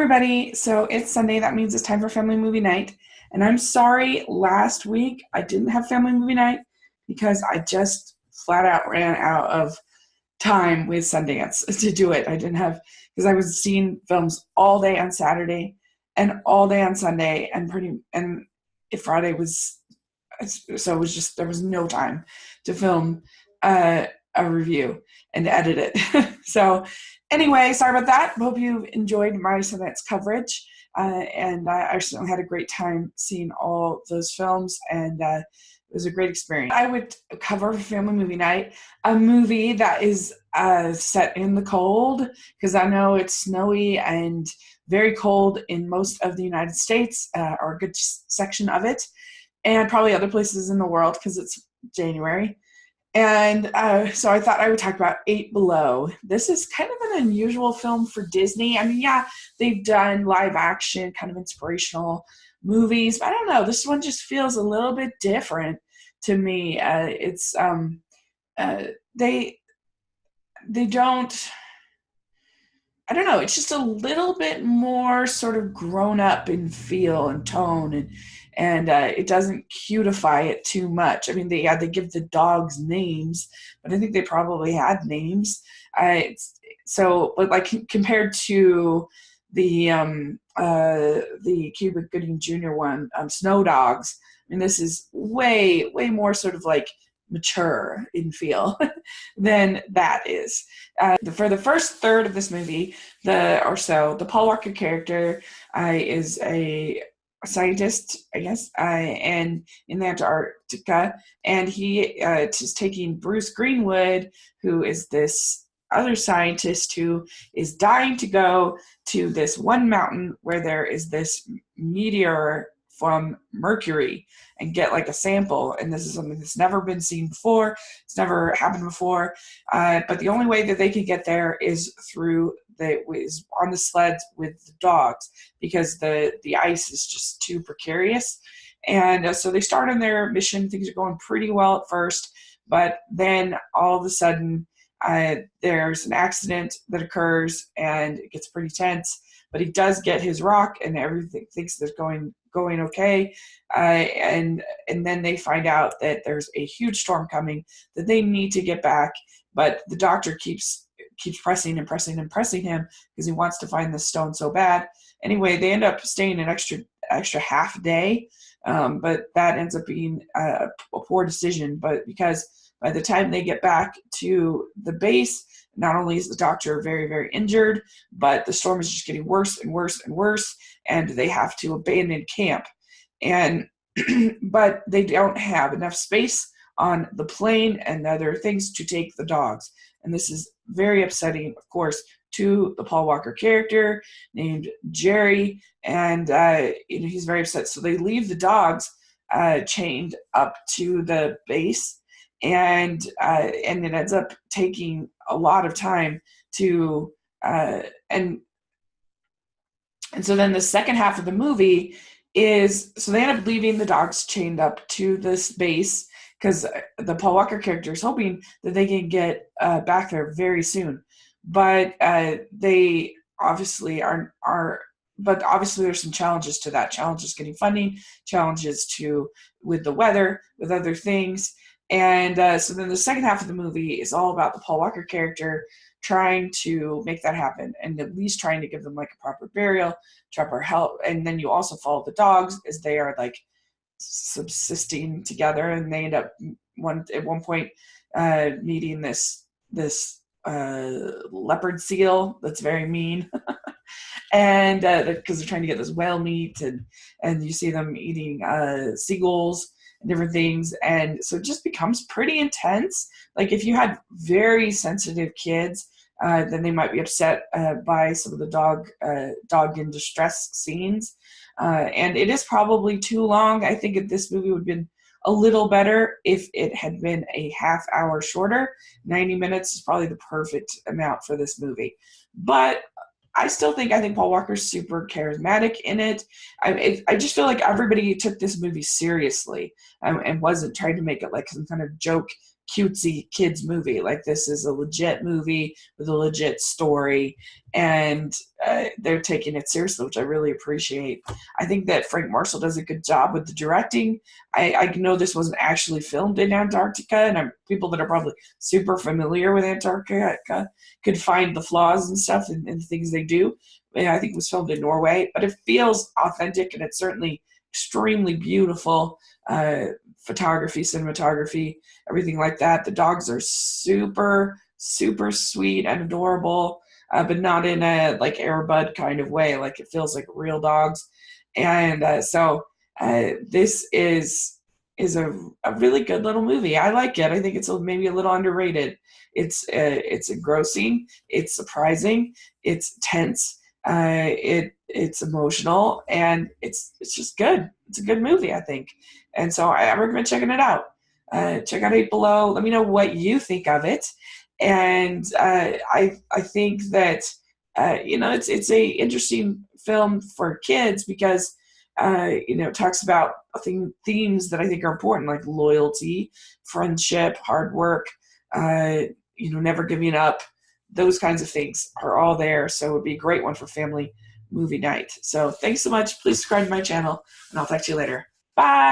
everybody. So it's Sunday. That means it's time for family movie night. And I'm sorry, last week I didn't have family movie night because I just flat out ran out of time with Sundance to do it. I didn't have, because I was seeing films all day on Saturday and all day on Sunday and if Friday was, so it was just, there was no time to film a review and edit it. So anyway, sorry about that. Hope you enjoyed my Sundance coverage. And I certainly had a great time seeing all those films, and it was a great experience. I would cover for Family Movie Night a movie that is set in the cold, because I know it's snowy and very cold in most of the United States, or a good section of it, and probably other places in the world because it's January. And so I thought I would talk about Eight Below. This is kind of an unusual film for Disney. I mean, yeah, they've done live action, kind of inspirational movies, but I don't know. This one just feels a little bit different to me. They don't. I don't know. It's just a little bit more sort of grown up in feel and tone, and it doesn't cutify it too much. I mean, they give the dogs names, but I think they probably had names. But like compared to the Cuba Gooding Jr. one, Snow Dogs. I mean, this is way more sort of like mature in feel than that is. For the first third of this movie, the Paul Walker character is a scientist, I guess, and in Antarctica, and he is taking Bruce Greenwood, who is this other scientist who is dying to go to this one mountain where there is this meteor from Mercury and get like a sample. And this is something that's never been seen before. It's never happened before. But the only way that they can get there is on the sleds with the dogs, because the ice is just too precarious. And so they start on their mission. Things are going pretty well at first, but then all of a sudden there's an accident that occurs and it gets pretty tense. But he does get his rock, and everything thinks they're going okay. And then they find out that there's a huge storm coming, that they need to get back. But the doctor keeps pressing him because he wants to find this stone so bad. Anyway, they end up staying an extra half day, but that ends up being a poor decision. But because by the time they get back to the base, not only is the doctor very, very injured, but the storm is just getting worse and worse and worse, and they have to abandon camp. And but they don't have enough space on the plane and other things to take the dogs. And this is very upsetting, of course, to the Paul Walker character named Jerry, and he's very upset. So they leave the dogs chained up to the base, and it ends up taking a lot of time to and so then the second half of the movie is, so they end up leaving the dogs chained up to this base because the Paul Walker character is hoping that they can get back there very soon, but they obviously but obviously there's some challenges to that. Challenges getting funding, challenges with the weather, with other things. And so then the second half of the movie is all about the Paul Walker character trying to make that happen, and at least trying to give them like a proper burial, proper help. And then you also follow the dogs as they are like subsisting together, and they end up at one point meeting this leopard seal that's very mean. And because they're trying to get this whale meat, and you see them eating seagulls and different things, and so it just becomes pretty intense. Like if you had very sensitive kids, then they might be upset by some of the dog in distress scenes, and it is probably too long. I think this movie would have been a little better if it had been a half hour shorter. 90 minutes is probably the perfect amount for this movie, but I think Paul Walker's super charismatic in it. I just feel like everybody took this movie seriously, and wasn't trying to make it like some kind of joke cutesy kids movie. Like, this is a legit movie with a legit story, and they're taking it seriously, which I really appreciate. I think that Frank Marshall does a good job with the directing. I know this wasn't actually filmed in Antarctica, and people that are probably super familiar with Antarctica could find the flaws and stuff and things they do. And I think it was filmed in Norway, but it feels authentic, and it's certainly extremely beautiful photography, cinematography, everything like that. The dogs are super, super sweet and adorable, but not in a like Air Bud kind of way. Like, it feels like real dogs. And this is a really good little movie. I like it. I think it's maybe a little underrated. It's engrossing. It's surprising. It's tense. It's emotional, and it's just good. It's a good movie, I think, and so I recommend checking it out. Check out Eight Below. Let me know what you think of it, and I think that it's a interesting film for kids because it talks about themes that I think are important, like loyalty, friendship, hard work, never giving up. Those kinds of things are all there. So it would be a great one for family movie night. So thanks so much. Please subscribe to my channel, and I'll talk to you later. Bye.